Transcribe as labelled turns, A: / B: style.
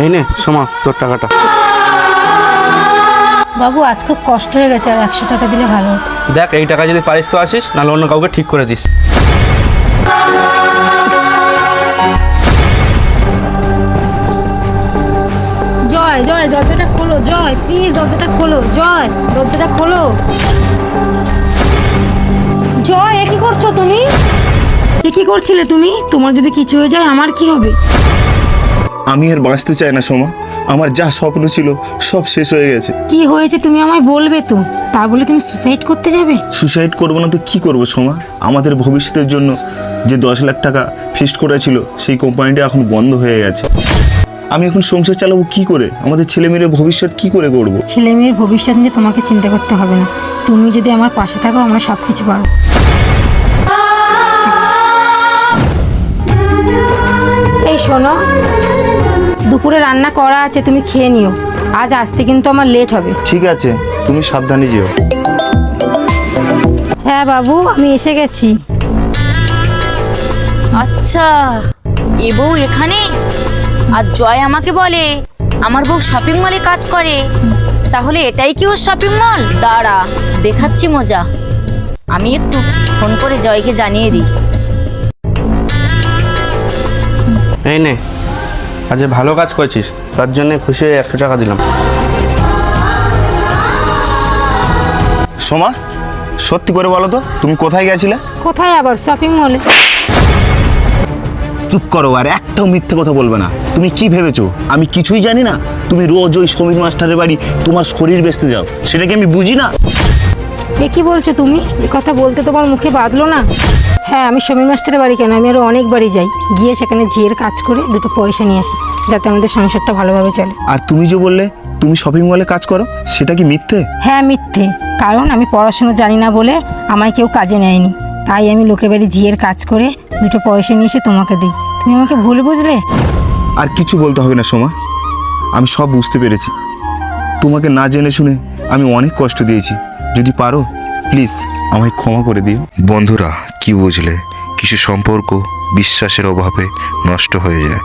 A: এই নে সোমা তোর টাকাটা।
B: বাবু আজ খুব কষ্ট হয়ে গেছে, আর 100 টাকা দিলে ভালো হতো।
A: দেখ এই টাকা যদি পারিস তো আসিস, নাহলে অন্য কাউকে ঠিক করে দিস।
B: জয় জয় দরজাটা খোলো, জয় প্লিজ দরজাটা খোলো, জয় দরজাটা খোলো। জয় এ কি করছো তুমি? এ কি করছিলে তুমি? তোমার যদি কিছু হয়ে যায় আমার কি হবে?
C: আমি আর বাঁচতে চাই না সোমা, আমার যা স্বপ্ন ছিল সব শেষ হয়ে গেছে।
B: কি হয়েছে তুমি আমায় বলবে তো, তা বলে তুমি সুসাইড করতে যাবে?
C: সুসাইড করবো না তো কি করবো সোমা? আমাদের ভবিষ্যতের জন্য যে 10 লাখ টাকা ফিক্সড করেছিল সেই কোম্পানিটা এখন বন্ধ হয়ে গেছে। আমি এখন সংসার চালাবো কি করে? আমাদের ছেলে মেয়ের ভবিষ্যৎ কি করে করব?
B: ছেলে মেয়ের ভবিষ্যৎ নিয়ে তোমাকে চিন্তা করতে হবে না, তুমি যদি আমার পাশে থাকো আমরা সব কিছু পারবো। এই শোনো, দুপুরে রান্না করা আছে, তুমি খেয়ে নিও। আজ আসতে কিন্তু আমার লেট হবে।
C: ঠিক আছে, তুমি সাবধানে যেও।
B: হ্যাঁ বাবু আমি এসে গেছি।
D: আচ্ছা, এ বউ এখানে? আর জয় আমাকে বলে আমার বউ শপিং মলে কাজ করে, তাহলে এটাই কি ওর শপিং মল? দাঁড়া দেখাচ্ছি মজা। আমি একটু ফোন করে জয়কে জানিয়ে দিই।
A: এই নে, আজ ভালো কাজ করেছিস, তার জন্য খুশি হয়ে 100 টাকা দিলাম।
C: সোমা সত্যি করে বলো তো, তুমি কোথায় গেছিলে?
B: কোথায় আবার? শপিং মলে।
C: চুপ করো, আর একটাও মিথ্যে কথা বলবে না। তুমি কি ভেবেছো আমি কিছুই জানি না? তুমি রোজ ওই সমীর মাস্টারের বাড়ি তোমার শরীর বেচতে যাও, সেটা কি আমি বুঝি না?
B: এ কি বলছো তুমি? এ কথা বলতে তোমার মুখে বাঁধলো না? হ্যাঁ আমি সমীর মাস্টারের বাড়ি কেন, আমি আরও অনেক বাড়ি যাই, গিয়ে সেখানে ঝিয়ের কাজ করে 2 পয়সা নিয়ে আসি, যাতে আমাদের সংসারটা ভালোভাবে চলে।
C: আর তুমি যে বললে তুমি শপিং মলে কাজ করো, সেটা কি মিথ্যে?
B: হ্যাঁ মিথ্যে, কারণ আমি পড়াশোনা জানি না বলে আমায় কেউ কাজে নেয়নি, তাই আমি লোকের বাড়ি ঝিয়ের কাজ করে 2 পয়সা নিয়ে এসে তোমাকে দিই। তুমি আমাকে ভুল বুঝলে?
C: আর কিছু বলতে হবে না সোমা, আমি সব বুঝতে পেরেছি। তোমাকে না জেনে শুনে আমি অনেক কষ্ট দিয়েছি, যদি পারো প্লিজ আমায় ক্ষমা করে দিও।
E: বন্ধুরা, কি বুঝলে? কিছু সম্পর্ক বিশ্বাসের অভাবে নষ্ট হয়ে যায়।